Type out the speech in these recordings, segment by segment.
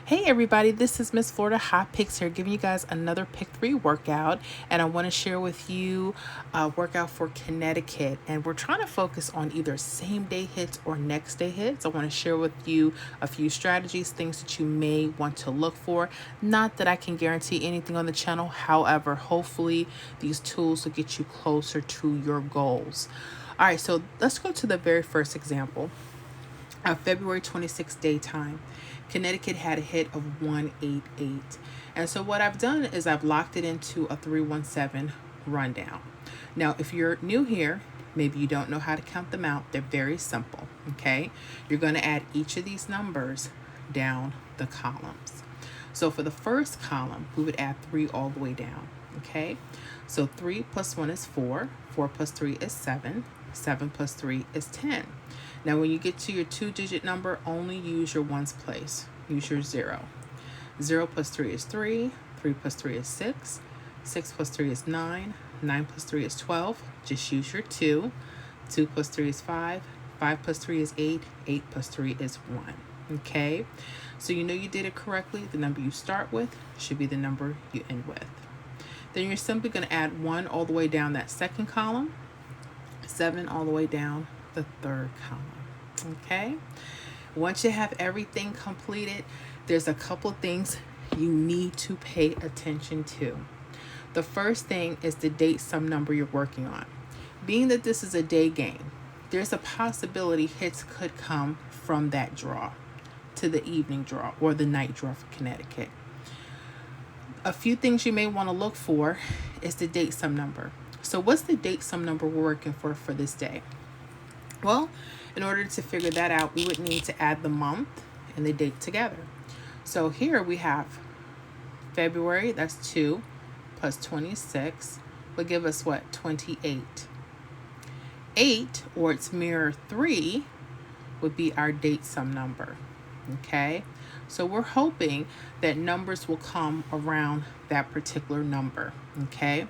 Hey everybody, this is Miss Florida Hot Picks here, giving you guys another Pick 3 workout. And I want to share with you a workout for Connecticut. And we're trying to focus on either same day hits or next day hits. I want to share with you a few strategies, things that you may want to look for. Not that I can guarantee anything on the channel. However, hopefully these tools will get you closer to your goals. All right, so let's go to the very first example. February 26th daytime, Connecticut had a hit of 188. And so what I've done is I've locked it into a 317 rundown. Now, if you're new here, maybe you don't know how to count them out. They're very simple, okay? You're going to add each of these numbers down the columns. So for the first column, we would add 3 all the way down, okay? So 3 plus 1 is 4. 4 plus 3 is 7. 7 plus 3 is 10. Now, when you get to your 2-digit number, only use your ones place. Use your 0. 0 plus 3 is 3. 3 plus 3 is 6. 6 plus 3 is 9. 9 plus 3 is 12. Just use your 2. 2 plus 3 is 5. 5 plus 3 is 8. 8 plus 3 is 1. Okay? So you know you did it correctly. The number you start with should be the number you end with. Then you're simply going to add 1 all the way down that second column. 7 all the way down the third column. Okay, once you have everything completed, there's a couple things you need to pay attention to. The first thing is the date sum number you're working on. Being that this is a day game, there's a possibility hits could come from that draw to the evening draw or the night draw for Connecticut. A few things you may want to look for is the date sum number. So what's the date sum number we're working for this day? Well, in order to figure that out, we would need to add the month and the date together. So here we have February, that's 2, plus 26 would give us what? 28. 8, or its mirror 3, would be our date sum number. Okay, so we're hoping that numbers will come around that particular number. Okay,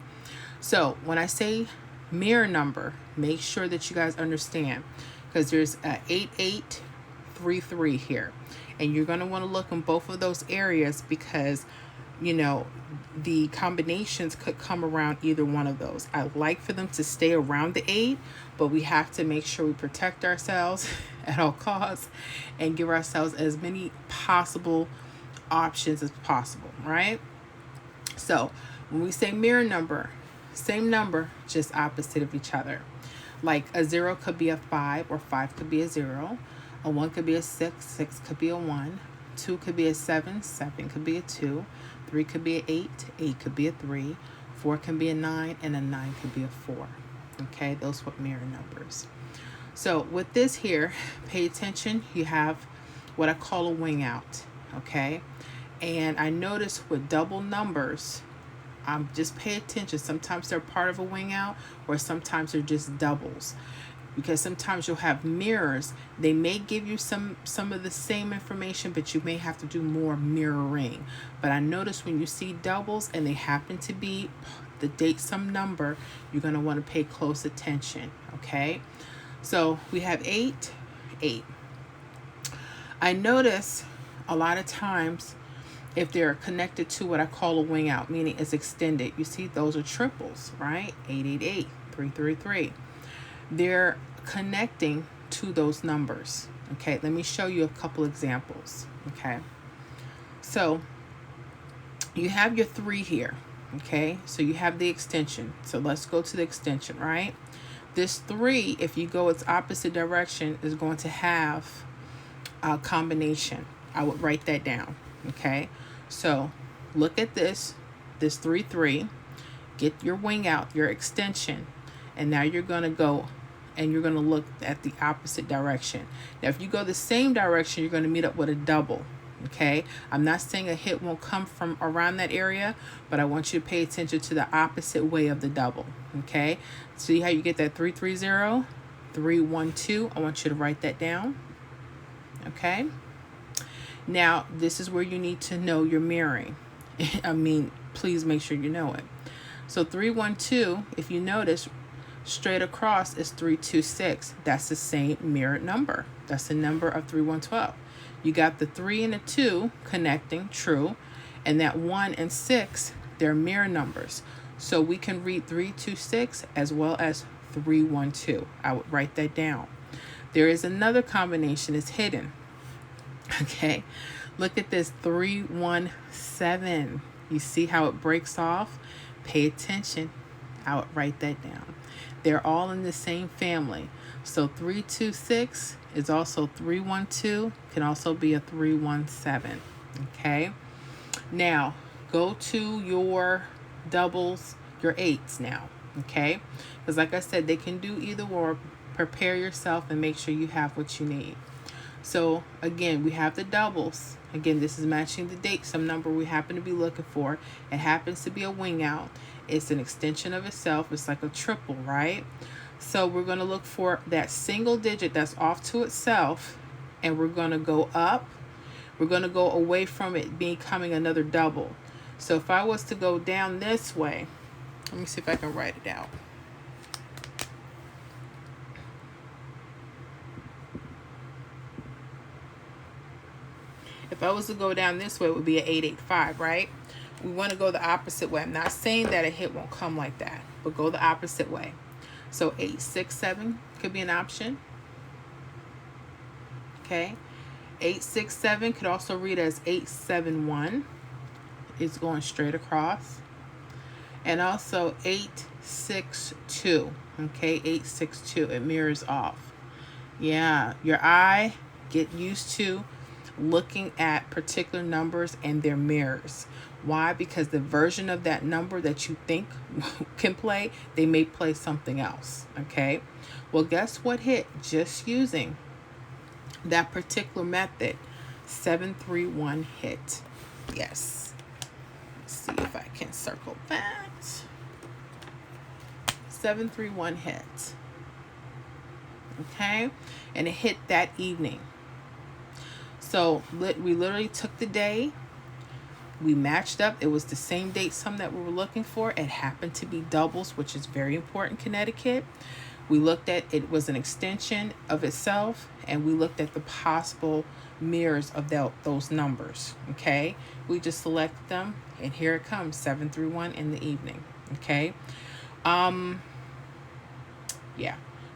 so when I say mirror number, make sure that you guys understand, because there's a 8833 here, and you're going to want to look in both of those areas because you know the combinations could come around either one of those. I like for them to stay around the 8, but we have to make sure we protect ourselves at all costs and give ourselves as many possible options as possible, right? So when we say mirror number, same number, just opposite of each other. Like a 0 could be a 5, or 5 could be a 0. A 1 could be a 6, 6 could be a 1. 2 could be a 7, 7 could be a 2. 3 could be an 8, 8 could be a 3. 4 can be a 9, and a 9 could be a 4. Okay, those are mirror numbers. So with this here, pay attention. You have what I call a wing out. Okay, and I notice with double numbers, just pay attention. Sometimes they're part of a wing out, or sometimes they're just doubles. Because sometimes you'll have mirrors. They may give you some of the same information, but you may have to do more mirroring. But I notice when you see doubles and they happen to be the date sum number, you're going to want to pay close attention. Okay, so we have 8, 8. I notice a lot of times if they're connected to what I call a wing out, meaning it's extended, you see those are triples, right? 888, 333. They're connecting to those numbers. Okay, let me show you a couple examples. Okay, so you have your 3 here. Okay, so you have the extension. So let's go to the extension, right? This 3, if you go its opposite direction, is going to have a combination. I would write that down. Okay, so look at this 3, 3. Get your wing out, your extension, and now you're going to go and you're going to look at the opposite direction. Now, if you go the same direction, you're going to meet up with a double. Okay, I'm not saying a hit won't come from around that area, but I want you to pay attention to the opposite way of the double. Okay, see how you get that 330, 312. I want you to write that down. Okay, now this is where you need to know your mirroring. I mean, please make sure you know it. So 312, if you notice, straight across is 326. That's the same mirrored number. That's the number of 3112. You got the 3 and the 2 connecting, true. And that 1 and 6, they're mirror numbers. So we can read 326 as well as 312. I would write that down. There is another combination, it's hidden. Okay, look at this 317. You see how it breaks off? Pay attention. I would write that down. They're all in the same family. So 326 is also 312, can also be a 317. Okay, now go to your doubles, your 8s now. Okay, because like I said, they can do either or. Prepare yourself and make sure you have what you need. So again, we have the doubles. Again, this is matching the date, some number we happen to be looking for. It happens to be a wing out. It's an extension of itself. It's like a triple, right? So we're going to look for that single digit that's off to itself, and we're going to go up. We're going to go away from it becoming another double. So if I was to go down this way, let me see if I can write it out. If I was to go down this way, it would be an 885, right? We want to go the opposite way. I'm not saying that a hit won't come like that, but go the opposite way. So 867 could be an option. Okay. 867 could also read as 871. It's going straight across. And also 862. Okay, 862. It mirrors off. Yeah, your eye, get used to looking at particular numbers and their mirrors. Why? Because the version of that number that you think can play, they may play something else. Okay, well, guess what hit just using that particular method? 731 hit. Yes. Let's see if I can circle that. 731 hit. Okay, and it hit that evening. So we literally took the day, we matched up. It was the same date sum that we were looking for. It happened to be doubles, which is very important, Connecticut. We looked at it was an extension of itself, and we looked at the possible mirrors of those numbers. Okay, we just selected them, and here it comes, 731 in the evening. Okay, yeah.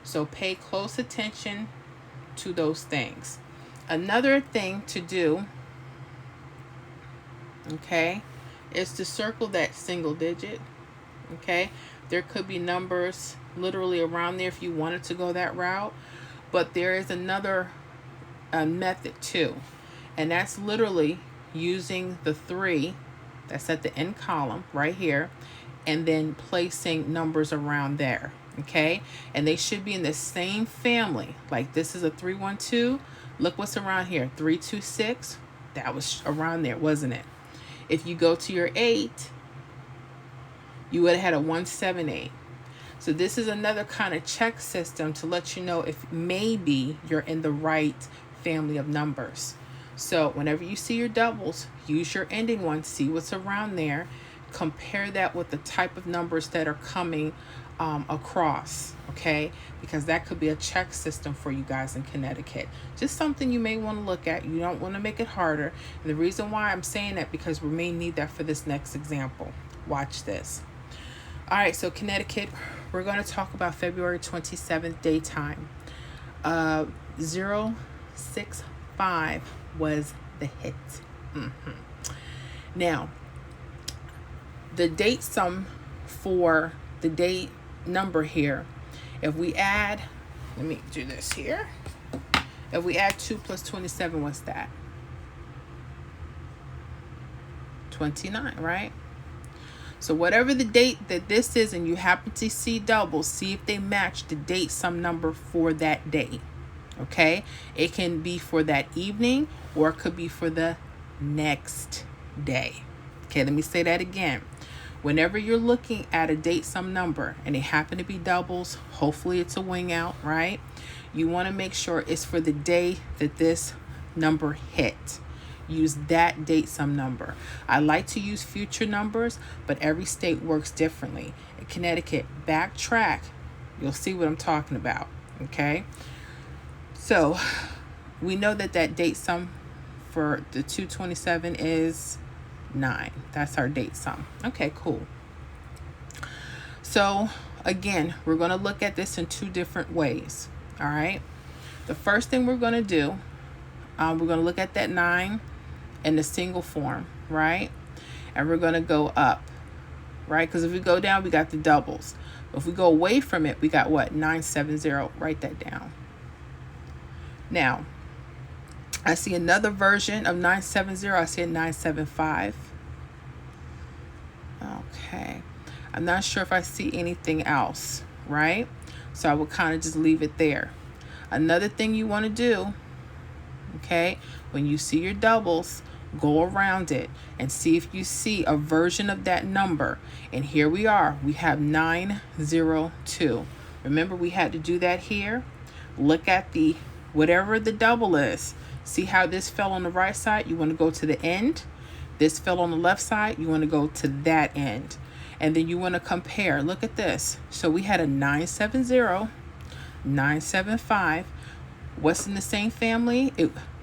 So pay close attention to those things. Another thing to do, okay, is to circle that single digit. Okay, there could be numbers literally around there if you wanted to go that route, but there is another method too, and that's literally using the 3 that's at the end column right here, and then placing numbers around there. Okay, and they should be in the same family. Like this is a 312. Look what's around here, 326. That was around there, wasn't it? If you go to your 8, you would have had a 178. So this is another kind of check system to let you know if maybe you're in the right family of numbers. So whenever you see your doubles, use your ending one, see what's around there, compare that with the type of numbers that are coming across, okay? Because that could be a check system for you guys in Connecticut. Just something you may want to look at. You don't want to make it harder. And the reason why I'm saying that, because we may need that for this next example. Watch this. All right, so Connecticut, we're going to talk about February 27th daytime. 065 was the hit. Now, the date sum for the date number here, if we add, let me do this here. If we add 2 plus 27, what's that? 29, right? So whatever the date that this is, and you happen to see doubles, see if they match the date sum number for that day. Okay, it can be for that evening, or it could be for the next day. Okay, let me say that again. Whenever you're looking at a date sum number and they happen to be doubles, hopefully it's a wing out, right? You want to make sure it's for the day that this number hit. Use that date sum number. I like to use future numbers, but every state works differently. In Connecticut, backtrack. You'll see what I'm talking about, okay? So we know that that date sum for the 227 is 9. That's our date sum. Okay, cool. So again, we're going to look at this in 2 different ways. All right. The first thing we're going to do, we're going to look at that 9 in the single form, right? And we're going to go up, right? Because if we go down, we got the doubles. If we go away from it, we got what? 970. Write that down. Now, I see another version of 970. I see a 975. Okay. I'm not sure if I see anything else, right? So I will kind of just leave it there. Another thing you want to do, okay, when you see your doubles, go around it and see if you see a version of that number. And here we are. We have 902. Remember, we had to do that here. Look at the whatever the double is. See how this fell on the right side? You want to go to the end. This fell on the left side. You want to go to that end. And then you want to compare. Look at this. So we had a 970, 975. What's in the same family?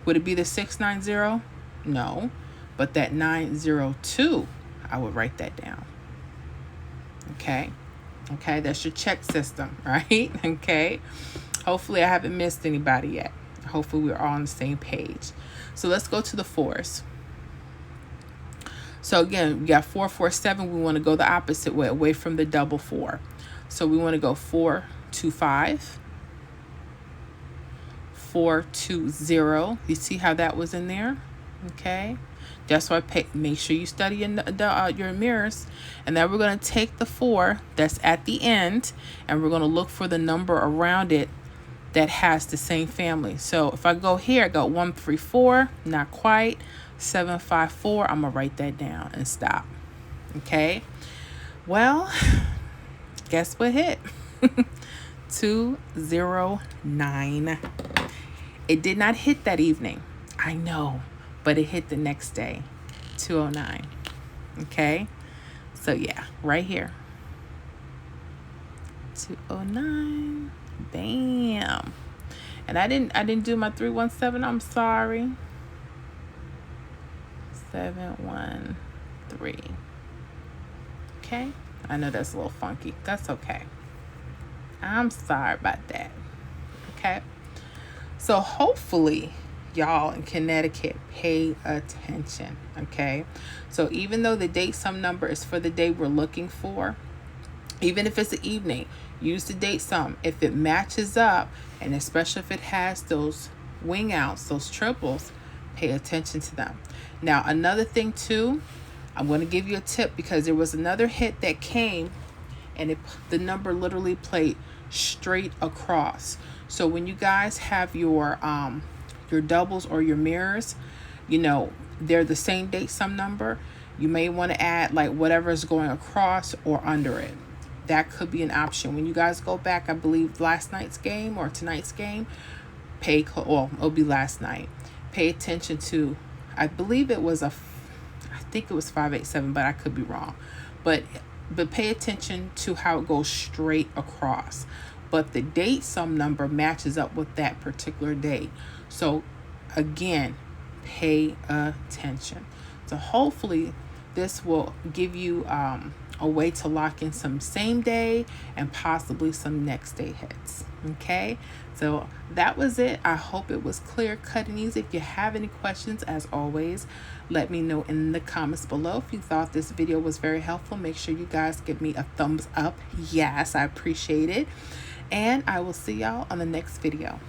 Would it be the 690? No. But that 902, I would write that down. Okay. Okay. That's your check system, right? Okay. Hopefully I haven't missed anybody yet. Hopefully we're all on the same page. So let's go to the 4s. So again, we got 447. We want to go the opposite way, away from the double 4. So we want to go 425, 420. You see how that was in there? Okay. That's why make sure you study your mirrors. And then we're going to take the 4 that's at the end, and we're going to look for the number around it that has the same family. So if I go here, I got 134, not quite. 754, I'm gonna write that down and stop. Okay. Well, guess what hit? 209. It did not hit that evening. I know, but it hit the next day. 209. Okay. So yeah, right here. 209. Bam. And I didn't do my 317. I'm sorry. 713. Okay. I know that's a little funky. That's okay. I'm sorry about that. Okay. So hopefully y'all in Connecticut pay attention. Okay. So even though the date sum number is for the day we're looking for, even if it's the evening, use the date sum. If it matches up, and especially if it has those wing outs, those triples, pay attention to them. Now, another thing too, I'm going to give you a tip because there was another hit that came and the number literally played straight across. So when you guys have your doubles or your mirrors, you know, they're the same date sum number. You may want to add like whatever is going across or under it. That could be an option. When you guys go back, I believe last night's game or tonight's game, it'll be last night. Pay attention to, I believe it was I think it was 587, but I could be wrong. But pay attention to how it goes straight across. But the date sum number matches up with that particular date. So again, pay attention. So hopefully this will give you a way to lock in some same day and possibly some next day hits. Okay, so that was it. I hope it was clear, cut, and easy. If you have any questions, as always, let me know in the comments below. If you thought this video was very helpful, make sure you guys give me a thumbs up. Yes, I appreciate it. And I will see y'all on the next video.